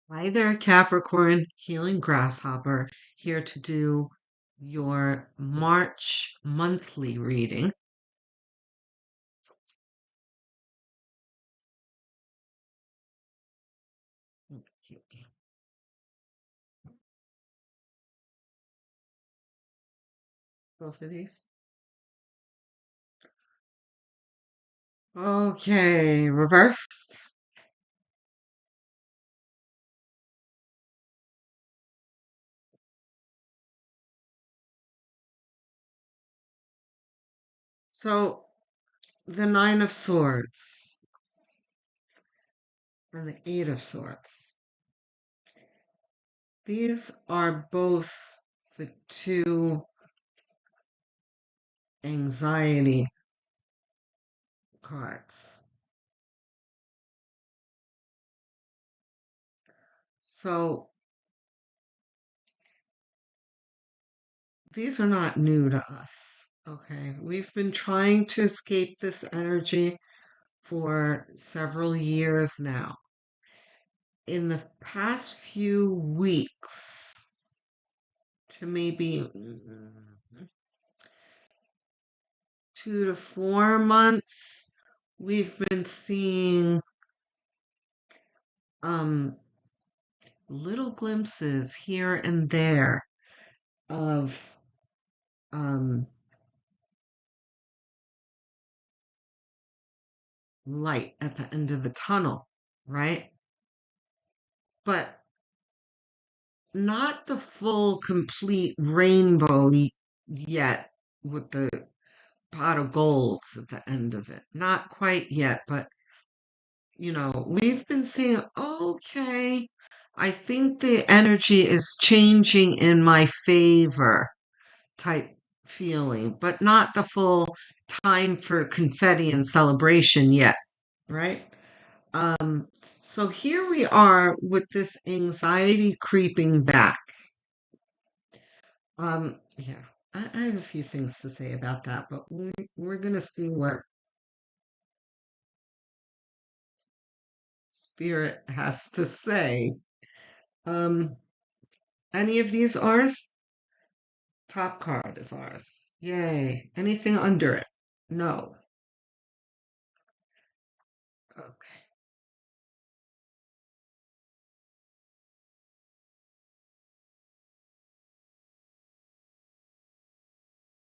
Hi there, Capricorn, Healing Grasshopper, here to do your March monthly reading. Both of these. Okay, reversed. So, the Nine of Swords and the Eight of Swords. These are both the two anxiety cards. So, these are not new to us. Okay, we've been trying to escape this energy for several years now. In the past few weeks to maybe 2 to 4 months, we've been seeing um, little glimpses here and there of um, light at the end of the tunnel, right? But not the full, complete rainbow yet with the pot of gold at the end of it. Not quite yet, but we've been seeing, okay, I think the energy is changing in my favor type feeling, but not the full time for confetti and celebration yet, right? Um, so here we are with this anxiety creeping back. Yeah, I have a few things to say about that, but we're gonna see what Spirit has to say. Um, any of these ours? Top card is ours. Yay. Anything under it? No. Okay.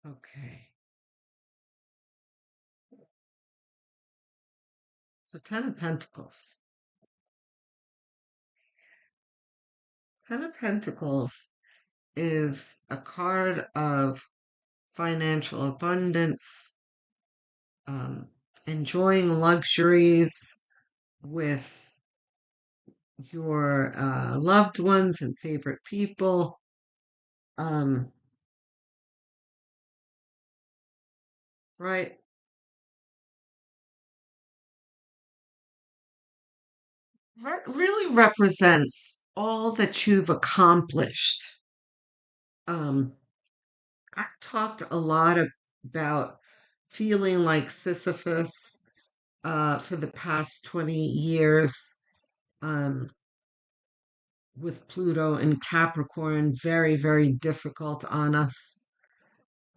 Okay. So Ten of Pentacles. Ten of Pentacles is a card of financial abundance, um, enjoying luxuries with your loved ones and favorite people. Um, right? That really represents all that you've accomplished. Um, I've talked a lot about feeling like Sisyphus for the past 20 years um, with Pluto and Capricorn, very, very difficult on us.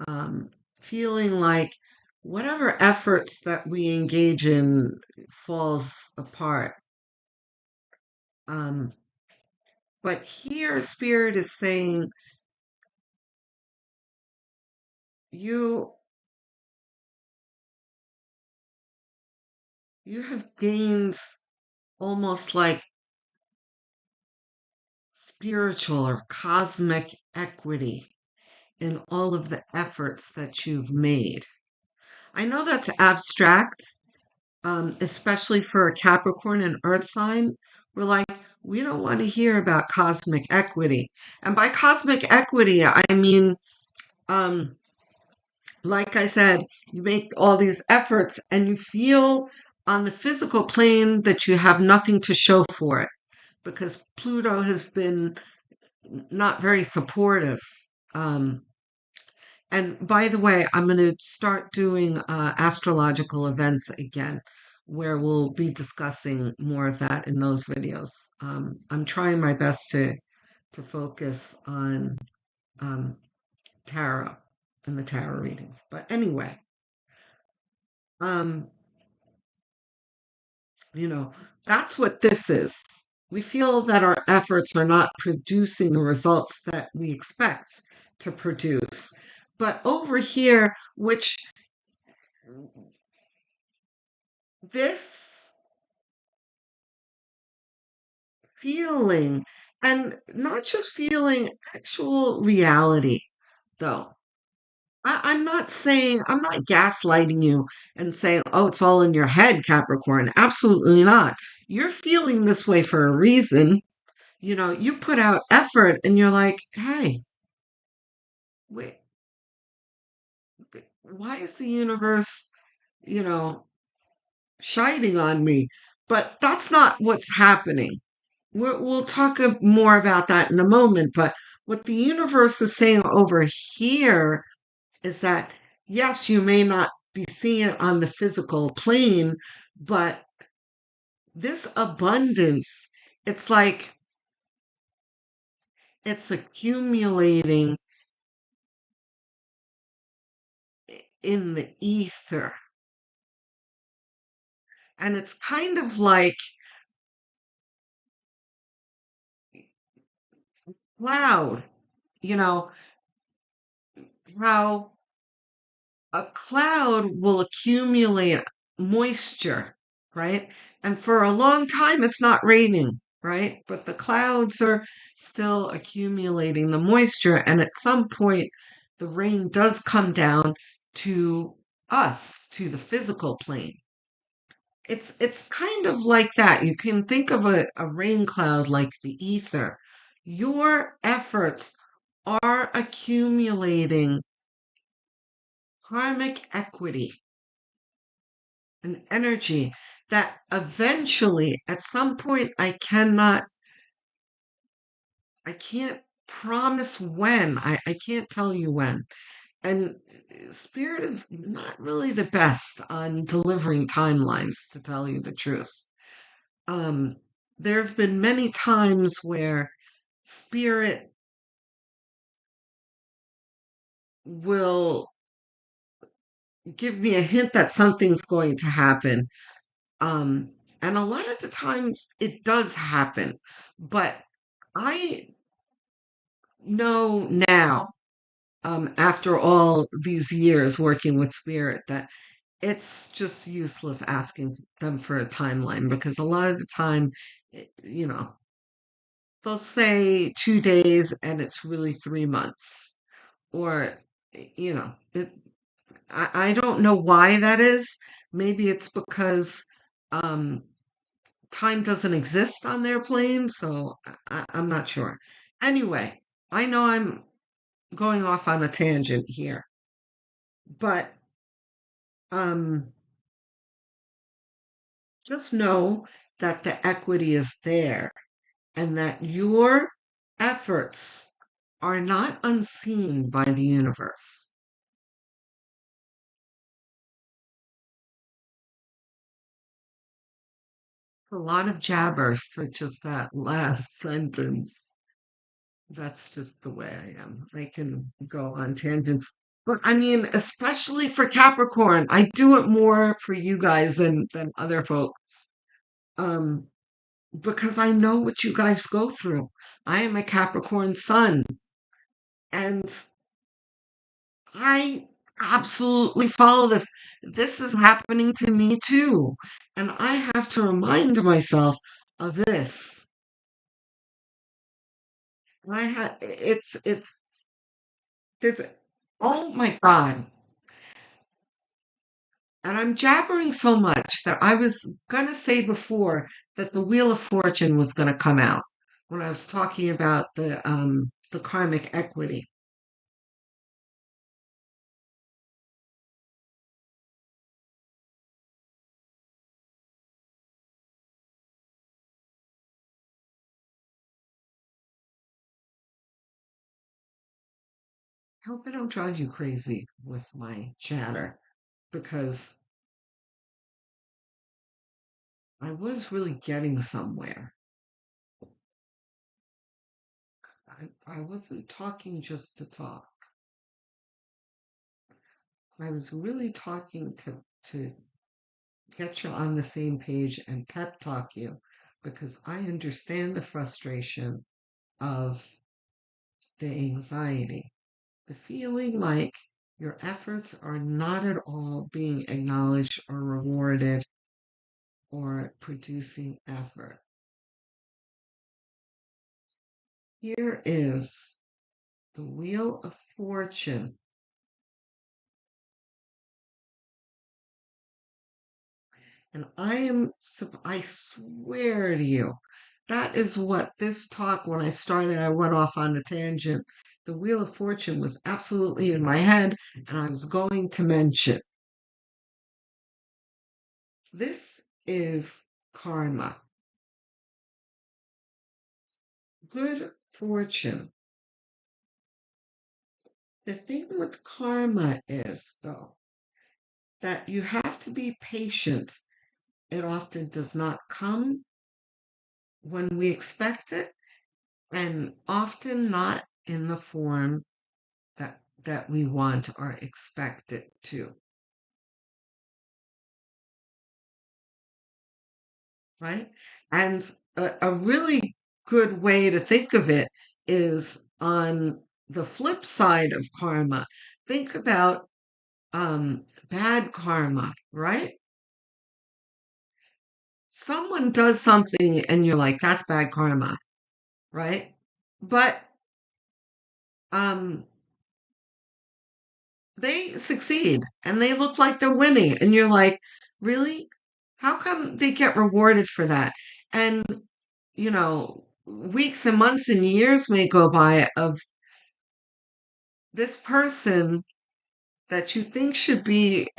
Um, Feeling like whatever efforts that we engage in falls apart. Um, but here, Spirit is saying you you have gained almost like spiritual or cosmic equity in all of the efforts that you've made. I know that's abstract, especially for a Capricorn and Earth sign. We're like, we don't want to hear about cosmic equity. And by cosmic equity, I mean, um, like I said, you make all these efforts and you feel on the physical plane that you have nothing to show for it because Pluto has been not very supportive. Um, and by the way, I'm going to start doing astrological events again. where we'll be discussing more of that in those videos. I'm trying my best to focus on um, tarot and the tarot readings. But anyway, um, you know, that's what this is. We feel that our efforts are not producing the results that we expect to produce. But over here, which this feeling, and not just feeling, actual reality, though. I'm not saying, I'm not gaslighting you and saying, oh, it's all in your head, Capricorn. Absolutely not. You're feeling this way for a reason. You put out effort and you're like, hey, wait, why is the universe, you know, shining on me? But that's not what's happening. We'll talk more about that in a moment. But what the universe is saying over here is that, yes, you may not be seeing it on the physical plane, but this abundance, it's like it's accumulating in the ether. And it's kind of like cloud, you know, how a cloud will accumulate moisture, right? And for a long time, it's not raining, right? But the clouds are still accumulating the moisture. And at some point, the rain does come down to us, to the physical plane. It's kind of like that. You can think of a rain cloud like the ether. Your efforts are accumulating karmic equity and energy that eventually, at some point, I can't promise when. I can't tell you when. And Spirit is not really the best on delivering timelines, to tell you the truth. Um, there have been many times where Spirit will give me a hint that something's going to happen. Um, and a lot of the times it does happen. But I know now, after all these years working with Spirit, that it's just useless asking them for a timeline because a lot of the time, they'll say 2 days and it's really 3 months. Or, I don't know why that is. Maybe it's because um, time doesn't exist on their plane, so I'm not sure. Anyway, I know I'm going off on a tangent here, but um, just know that the equity is there and that your efforts are not unseen by the universe. A lot of jabber for just that last sentence. That's just the way I am. I can go on tangents. But I mean, especially for Capricorn, I do it more for you guys than other folks. Um, because I know what you guys go through. I am a Capricorn Sun, and I absolutely follow this. This is happening to me too. And I have to remind myself of this. It's there's oh my God. And I'm jabbering so much that I was going to say before that the Wheel of Fortune was going to come out when I was talking about the karmic equity. I hope I don't drive you crazy with my chatter because I was really getting somewhere. I wasn't talking just to talk. I was really talking to get you on the same page and pep talk you because I understand the frustration of the anxiety, the feeling like your efforts are not at all being acknowledged or rewarded or producing effort. Here is the Wheel of Fortune. And I swear to you, that is what this talk, when I started, I went off on the tangent. The Wheel of Fortune was absolutely in my head, and I was going to mention this is karma, good fortune. The thing with karma is, though, that you have to be patient. It often does not come when we expect it, and often not in the form that we want or expect it to, right? And a really good way to think of it is on the flip side of karma. Think about bad karma, right? Someone does something and you're like, that's bad karma, right? But um they succeed and they look like they're winning. And you're like, really? How come they get rewarded for that? And, weeks and months and years may go by of this person that you think should be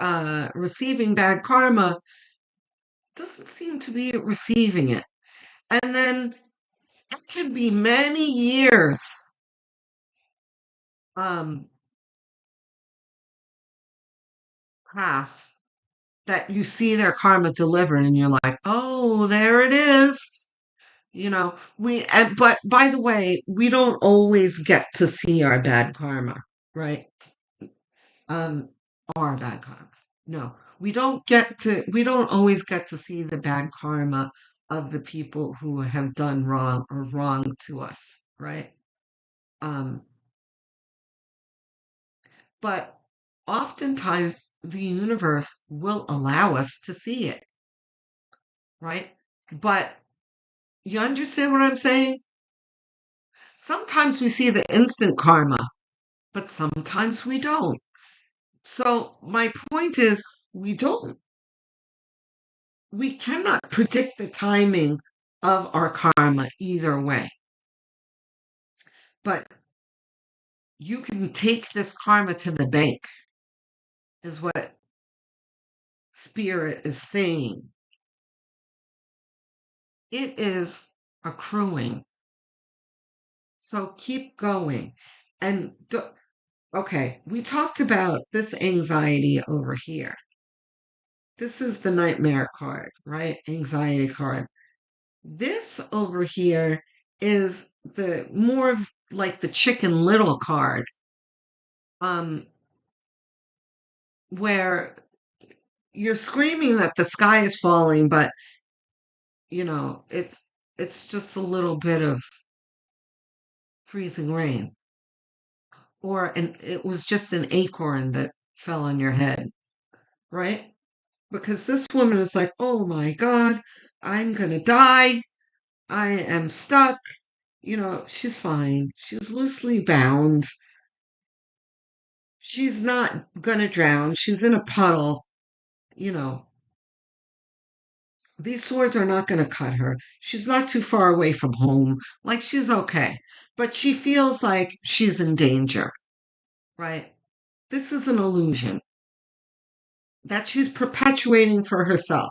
receiving bad karma doesn't seem to be receiving it. And then it can be many years um, pass that you see their karma delivered and you're like, oh, there it is. But by the way, we don't always get to see our bad karma, right? Um, our bad karma. No, we don't always get to see the bad karma of the people who have done wrong or wrong to us, right? Um, but oftentimes the universe will allow us to see it, right? But you understand what I'm saying? Sometimes we see the instant karma, but sometimes we don't. So my point is we cannot predict the timing of our karma either way. But you can take this karma to the bank, is what spirit is saying. It is accruing. So keep going. And okay, we talked about this anxiety over here. This is the nightmare card, right? Anxiety card. This over here is the more of like the Chicken Little card, um, where you're screaming that the sky is falling, but it's just a little bit of freezing rain, it was just an acorn that fell on your head, right? Because this woman is like, oh my God, I'm gonna die. I am stuck. She's fine. She's loosely bound. She's not gonna drown. She's in a puddle. You know, these swords are not gonna cut her. She's not too far away from home. Like, she's okay. But she feels like she's in danger, right? This is an illusion that she's perpetuating for herself.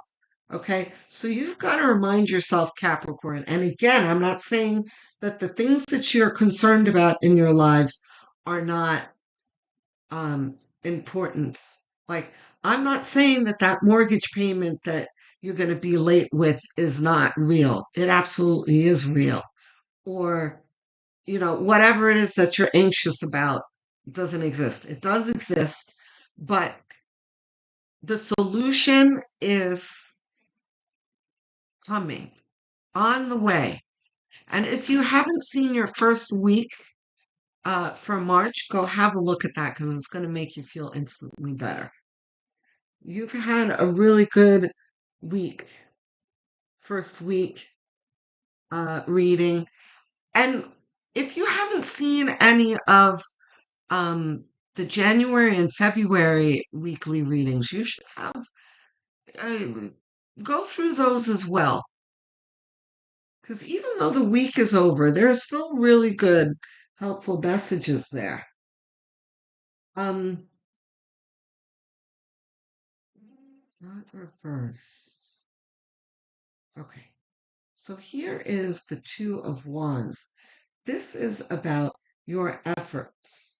Okay. So you've got to remind yourself, Capricorn. And again, I'm not saying that the things that you're concerned about in your lives are not important. Like, I'm not saying that mortgage payment that you're going to be late with is not real. It absolutely is real. Or, whatever it is that you're anxious about doesn't exist. It does exist, but the solution is coming on the way. And if you haven't seen your first week for March, go have a look at that because it's going to make you feel instantly better. You've had a really good week, first week reading. And if you haven't seen any of um, the January and February weekly readings, you should have uh, go through those as well. Because even though the week is over, there are still really good, helpful messages there. Um, Not reversed. Okay. So here is the Two of Wands. This is about your efforts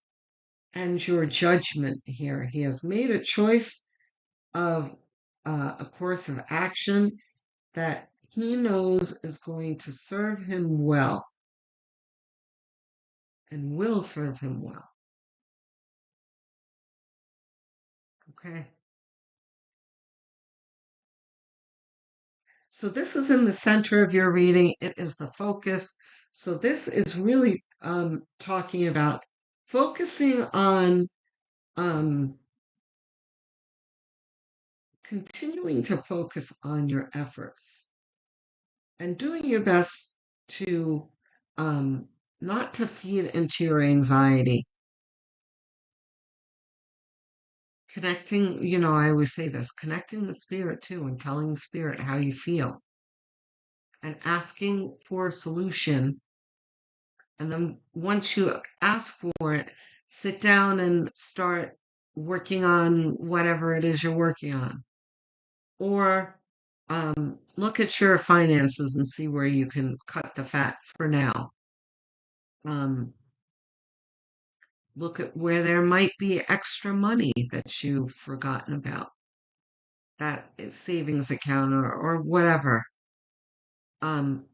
and your judgment here. He has made a choice of a course of action that he knows is going to serve him well and will serve him well. Okay. So this is in the center of your reading. It is the focus. So this is really talking about focusing on um, continuing to focus on your efforts and doing your best to um, not to feed into your anxiety. Connecting, I always say this, connecting the spirit too and telling the spirit how you feel and asking for a solution. And then once you ask for it, sit down and start working on whatever it is you're working on. Or look at your finances and see where you can cut the fat for now. Um, Look at where there might be extra money that you've forgotten about, that savings account or whatever. Um,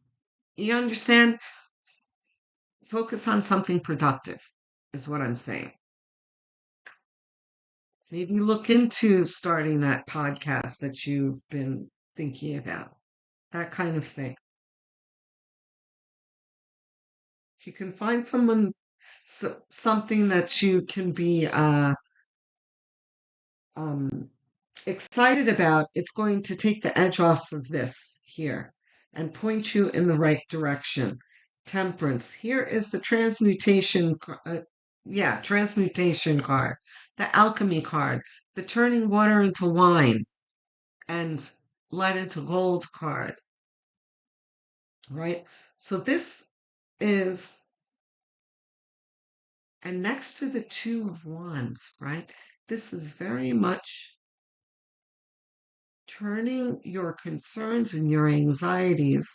you understand? Focus on something productive, is what I'm saying. Maybe look into starting that podcast that you've been thinking about, that kind of thing. If you can find something that you can be um, excited about, it's going to take the edge off of this here and point you in the right direction. Temperance. Here is the transmutation card, the alchemy card, the turning water into wine and lead into gold card, right? So this is, and next to the Two of Wands, right? This is very much turning your concerns and your anxieties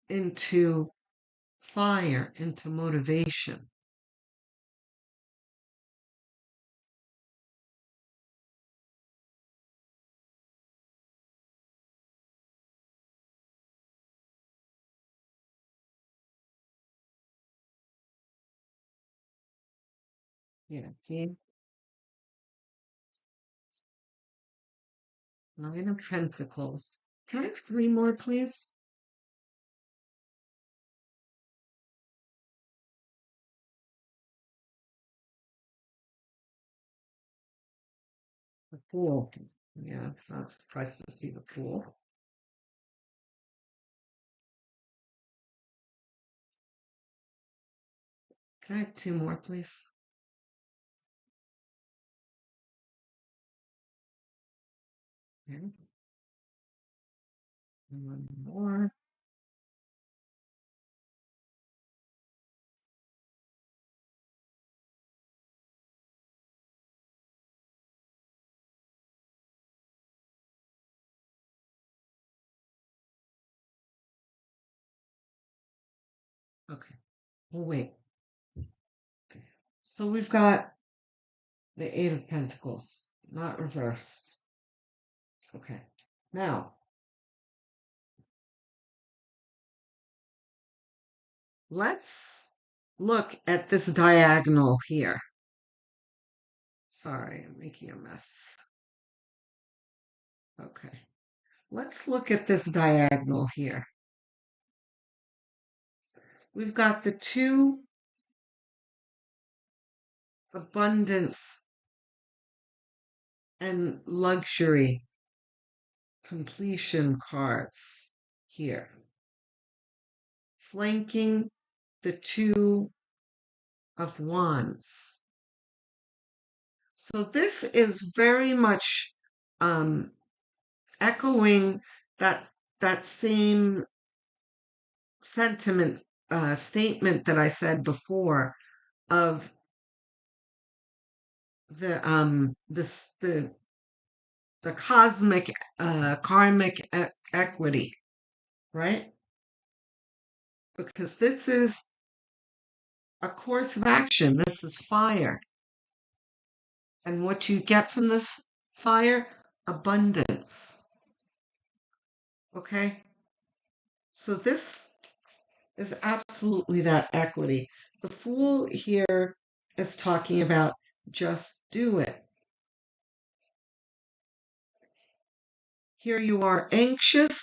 into fire, into motivation. Yeah, see? Nine of Pentacles. Can I have three more, please? The Fool. Yeah, not surprised to see the Fool. Can I have two more, please? Okay. One more. Okay. We'll wait. So we've got the Eight of Pentacles, not reversed. Okay. Now, let's look at this diagonal here. Sorry, I'm making a mess. Okay. Let's look at this diagonal here. We've got the two abundance and luxury completion cards here, flanking the two of wands. So this is very much um, echoing that that same sentiment statement that I said before of the cosmic karmic equity, right? Because this is a course of action. This is fire. And what you get from this fire? Abundance. Okay? So this is absolutely that equity. The fool here is talking about just do it. Here you are anxious,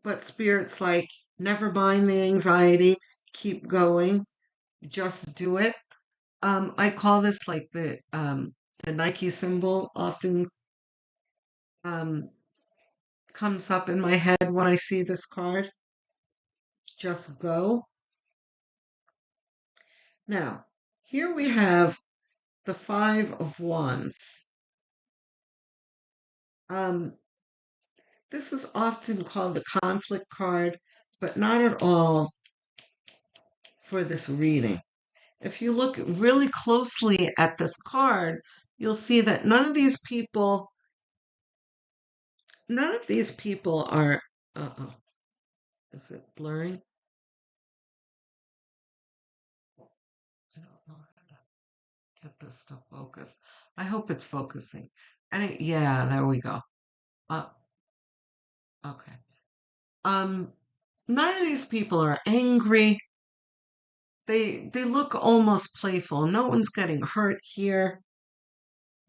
but spirit's like, never mind the anxiety, keep going, just do it. I call this like the Nike symbol often um, comes up in my head when I see this card. Just go. Now, here we have the Five of Wands. Um, this is often called the conflict card, but not at all for this reading. If you look really closely at this card, you'll see that none of these people are, uh-oh, is it blurring? I don't know how to get this to focus. I hope it's focusing. And yeah, there we go. Uh, okay. Um, None of these people are angry. They look almost playful. No one's getting hurt here.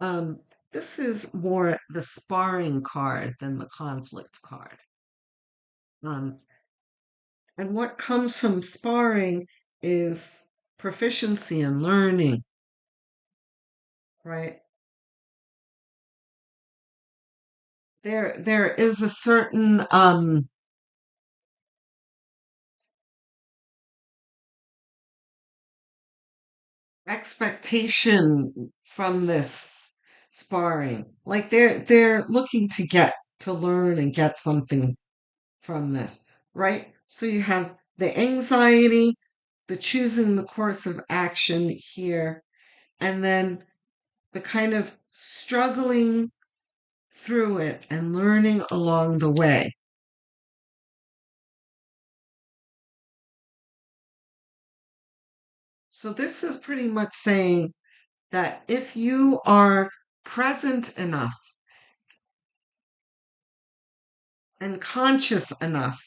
Um, this is more the sparring card than the conflict card. Um, and what comes from sparring is proficiency and learning, right? There is a certain expectation from this sparring. Like they're looking to learn and get something from this, right? So you have the anxiety, the choosing the course of action here, and then the kind of struggling through it and learning along the way. So this is pretty much saying that if you are present enough and conscious enough,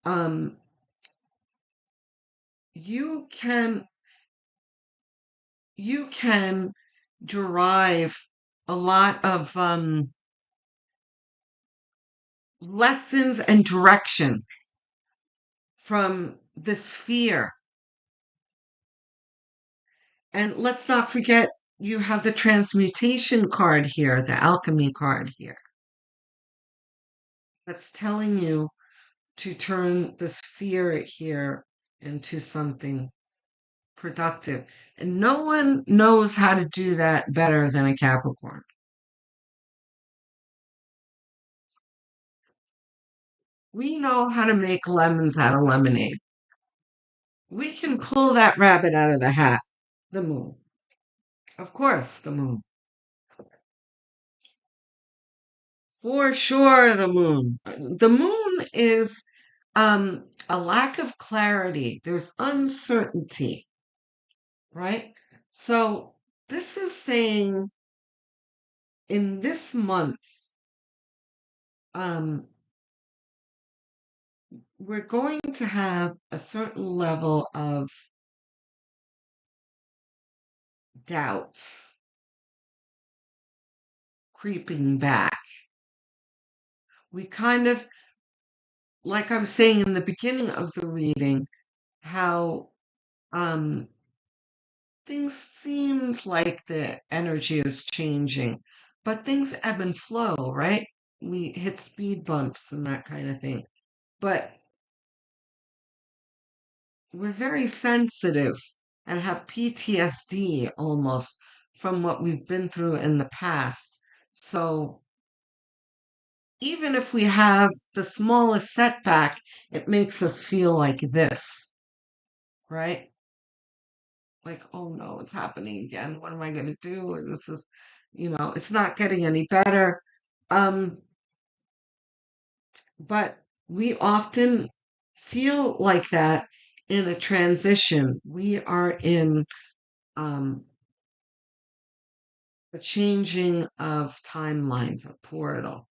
um, you can you can derive a lot of lessons and direction from this fear. And let's not forget, you have the transmutation card here, the alchemy card here. That's telling you to turn this fear here into something productive. And no one knows how to do that better than a Capricorn. We know how to make lemons out of lemonade. We can pull that rabbit out of the hat. The moon. Of course, the moon. For sure, the moon. The moon is a lack of clarity. There's uncertainty, right? So this is saying in this month. um, we're going to have a certain level of doubts creeping back. We kind of, like I was saying in the beginning of the reading, how um, things seemed like the energy is changing, but things ebb and flow, right? We hit speed bumps and that kind of thing. But we're very sensitive and have PTSD almost from what we've been through in the past. So even if we have the smallest setback, it makes us feel like this, right? Like, oh no, it's happening again. What am I going to do? And this is, it's not getting any better. Um, but we often feel like that in a transition. We are in um, a changing of timelines, a portal.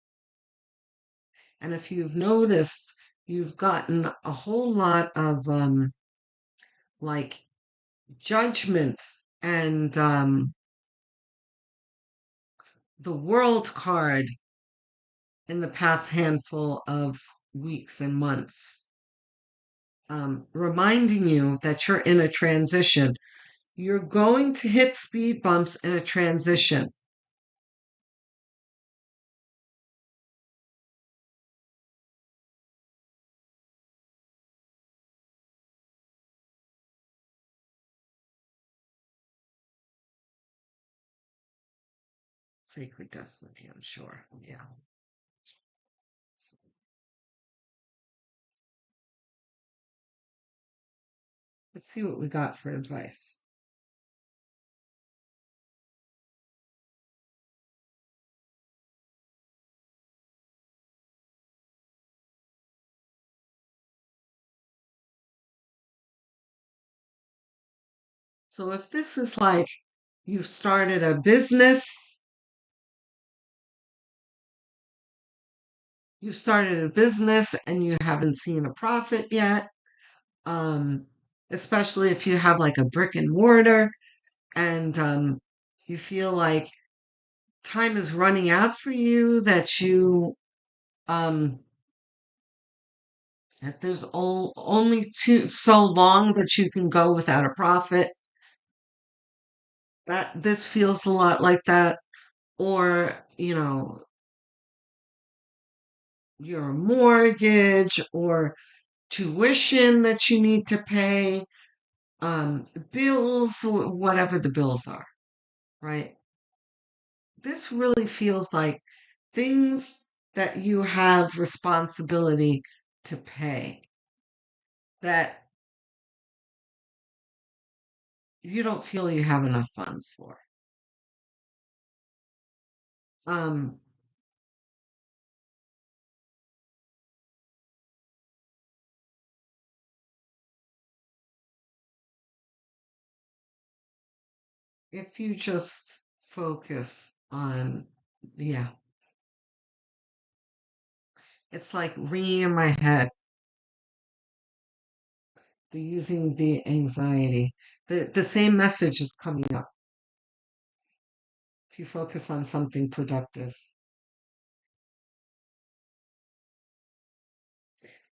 And if you've noticed, you've gotten a whole lot of like judgment and the world card in the past handful of weeks and months, reminding you that you're in a transition. You're going to hit speed bumps in a transition. Sacred destiny, I'm sure. Yeah. Let's see what we got for advice. So if this is like you started a business, and you haven't seen a profit yet, um, especially if you have like a brick and mortar and you feel like time is running out for you, um, that there's only so long that you can go without a profit. That this feels a lot like that, or your mortgage or tuition that you need to pay, bills, whatever the bills are, right? This really feels like things that you have responsibility to pay that you don't feel you have enough funds for. Um, if you just focus on, yeah, it's like ringing in my head, the using the anxiety. The same message is coming up. If you focus on something productive.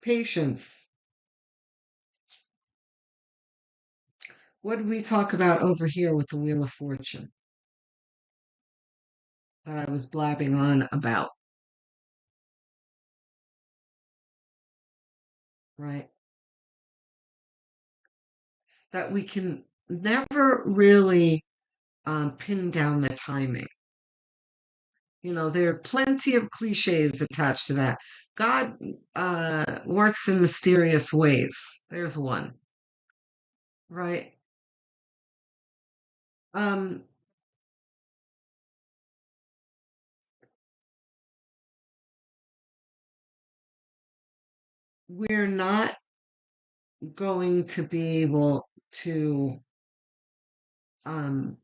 Patience. What did we talk about over here with the Wheel of Fortune that I was blabbing on about, right? That we can never really pin down the timing. There are plenty of cliches attached to that. God works in mysterious ways. There's one, right? Um, we're not going to be able to um,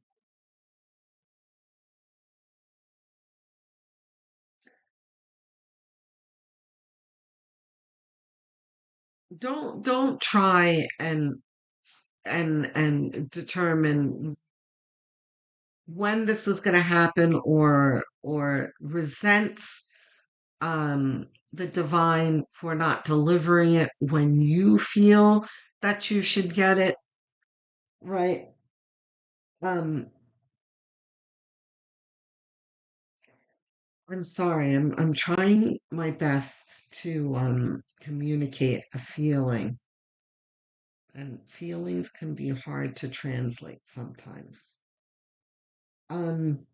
don't try and determine when this is going to happen or resent the divine for not delivering it when you feel that you should get it, right? Um, I'm sorry. I'm trying my best to communicate a feeling, and feelings can be hard to translate sometimes. Um,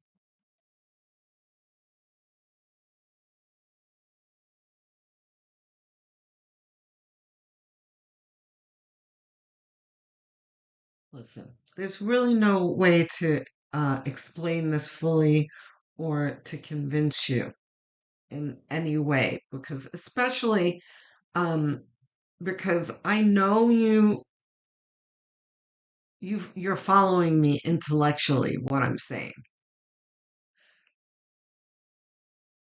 Listen, there's really no way to explain this fully or to convince you in any way, because especially um, because I know you're following me intellectually what I'm saying.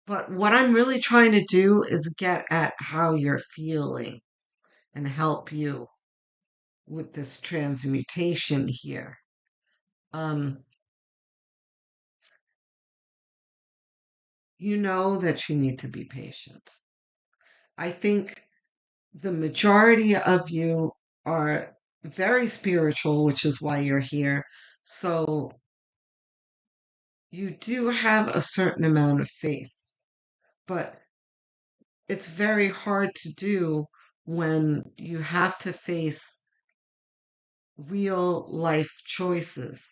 But what I'm really trying to do is get at how you're feeling and help you with this transmutation here. Um, you know that you need to be patient. I think the majority of you are very spiritual, which is why you're here. So you do have a certain amount of faith, but it's very hard to do when you have to face real life choices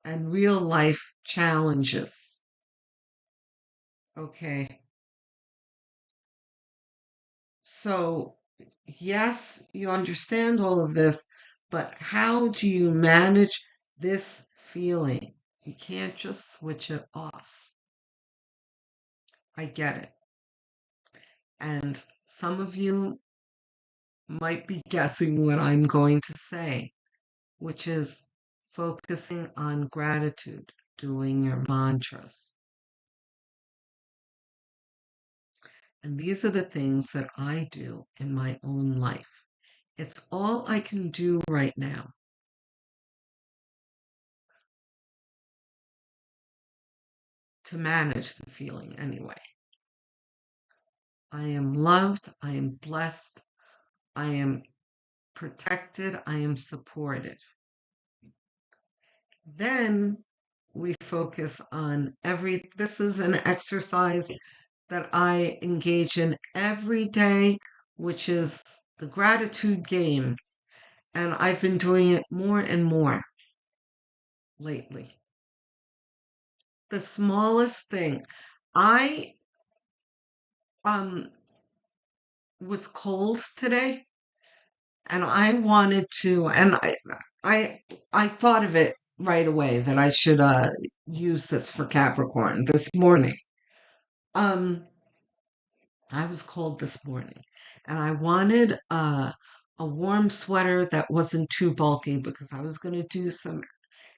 and real life challenges. Okay. So, yes, you understand all of this, but how do you manage this feeling? You can't just switch it off. I get it. And some of you might be guessing what I'm going to say, which is focusing on gratitude, doing your mantras. And these are the things that I do in my own life. It's all I can do right now to manage the feeling anyway. I am loved, I am blessed, I am protected, I am supported. Then we focus on this is an exercise that I engage in every day, which is the gratitude game. And I've been doing it more and more lately. The smallest thing. I um was cold today and I wanted to and I I thought of it right away that I should use this for Capricorn this morning. Um I was cold this morning and I wanted a warm sweater that wasn't too bulky because I was going to do some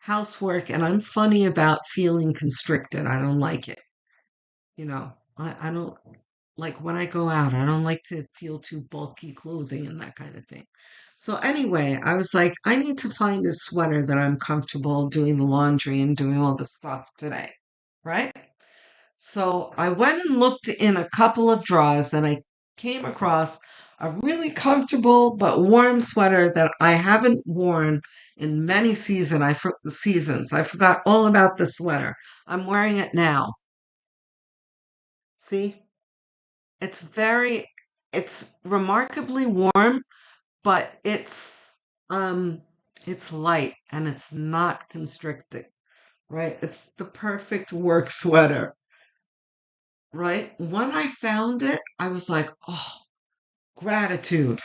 housework and I'm funny about feeling constricted. I don't like it. I don't like when I go out, I don't like to feel too bulky clothing and that kind of thing. So anyway, I was like, I need to find a sweater that I'm comfortable doing the laundry and doing all the stuff today, right? So I went and looked in a couple of drawers and I came across a really comfortable but warm sweater that I haven't worn in many seasons. I forgot all about the sweater. I'm wearing it now. See? It's very, it's remarkably warm, but um, it's light and it's not constricting, right? It's the perfect work sweater, right? When I found it, I was like, oh, gratitude.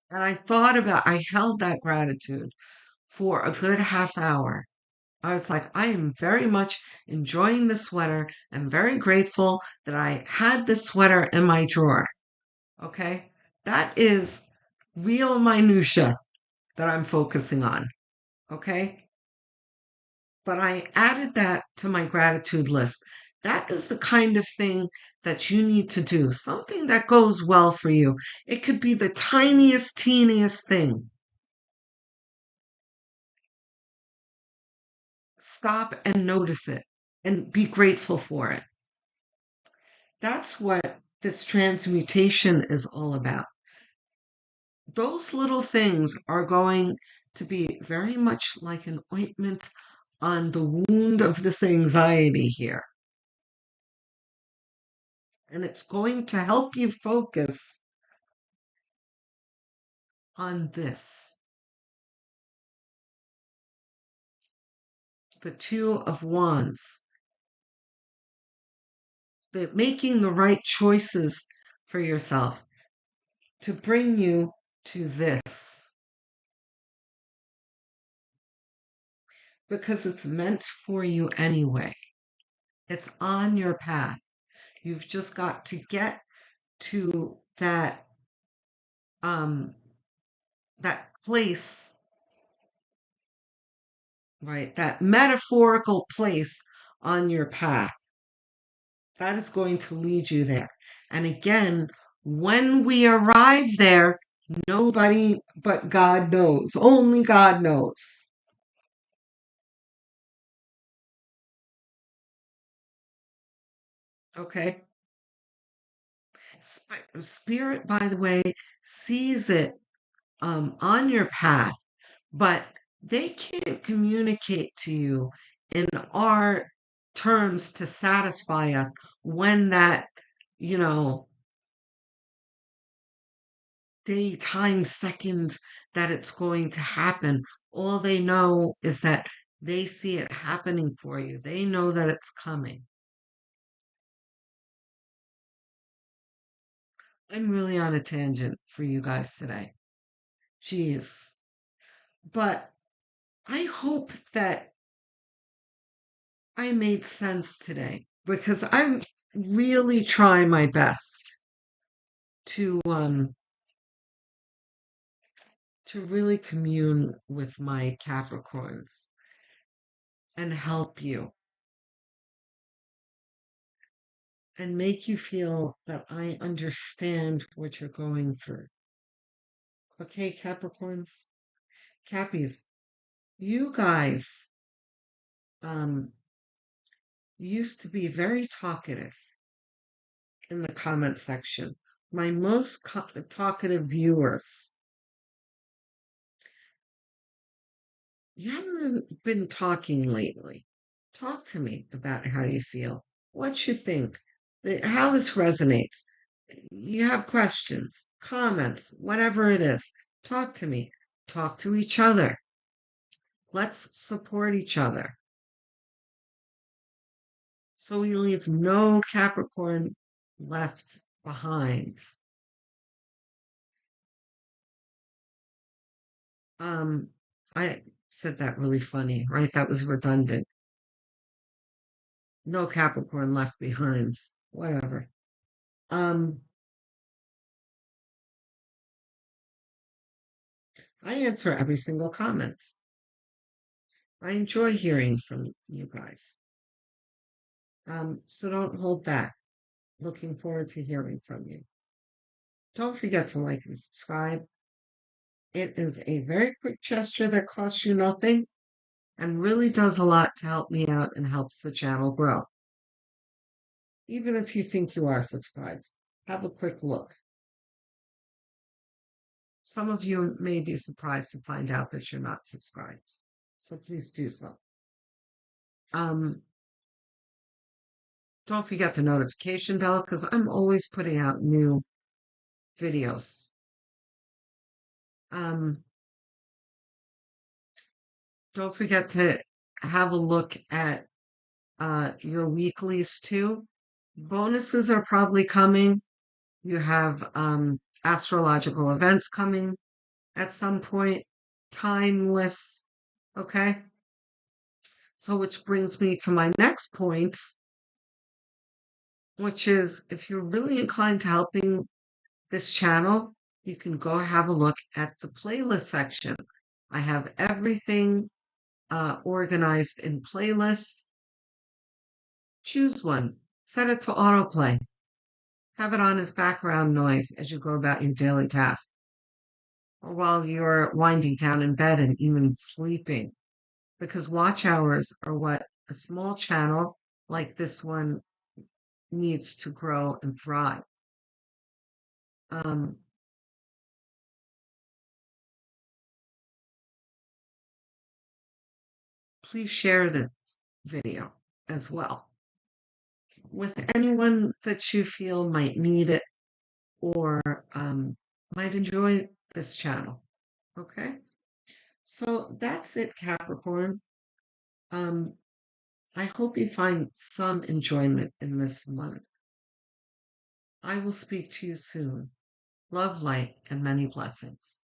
And I held that gratitude for a good half hour. I was like, I am very much enjoying the sweater and very grateful that I had this sweater in my drawer. Okay. That is real minutia that I'm focusing on. Okay. But I added that to my gratitude list. That is the kind of thing that you need to do. Something that goes well for you. It could be the tiniest, teeniest thing. Stop and notice it and be grateful for it. That's what this transmutation is all about. Those little things are going to be very much like an ointment on the wound of this anxiety here. And it's going to help you focus on this. The Two of Wands. They're making the right choices for yourself to bring you to this. Because it's meant for you anyway. It's on your path. You've just got to get to um that place, right? That metaphorical place on your path. That is going to lead you there. And again, when we arrive there, nobody but God knows. Only God knows. Okay? Spirit, by the way, sees it on your path, but they can't communicate to you in our terms to satisfy us when that, you know, day, time, second that it's going to happen. All they know is that they see it happening for you. They know that it's coming. I'm really on a tangent for you guys today. Jeez. But I hope that I made sense today because I'm really trying my best to to really commune with my Capricorns and help you and make you feel that I understand what you're going through. Okay, Capricorns? Cappies, you guys um used to be very talkative in the comment section. My most talkative viewers. You haven't been talking lately. Talk to me about how you feel, what you think, how this resonates. You have questions, comments, whatever it is. Talk to me. Talk to each other. Let's support each other. So we leave no Capricorn left behind. Um, I said that really funny, right? That was redundant. No Capricorn left behind. Whatever. Um, I answer every single comment. I enjoy hearing from you guys. So don't hold back. Looking forward to hearing from you. Don't forget to like and subscribe. It is a very quick gesture that costs you nothing and really does a lot to help me out and helps the channel grow. Even if you think you are subscribed, have a quick look. Some of you may be surprised to find out that you're not subscribed. So please do so. Um, don't forget the notification bell because I'm always putting out new videos. Um, don't forget to have a look at your weeklies too. Bonuses are probably coming. You have astrological events coming at some point, timeless. Okay. So, which brings me to my next point, which is if you're really inclined to helping this channel, you can go have a look at the playlist section. I have everything organized in playlists. Choose one, set it to autoplay, have it on as background noise as you go about your daily tasks, or while you're winding down in bed and even sleeping, because watch hours are what a small channel like this one needs to grow and thrive. Um, Please share this video as well with anyone that you feel might need it or might enjoy this channel. Okay, so that's it, Capricorn. Um, I hope you find some enjoyment in this month. I will speak to you soon. Love, light, and many blessings.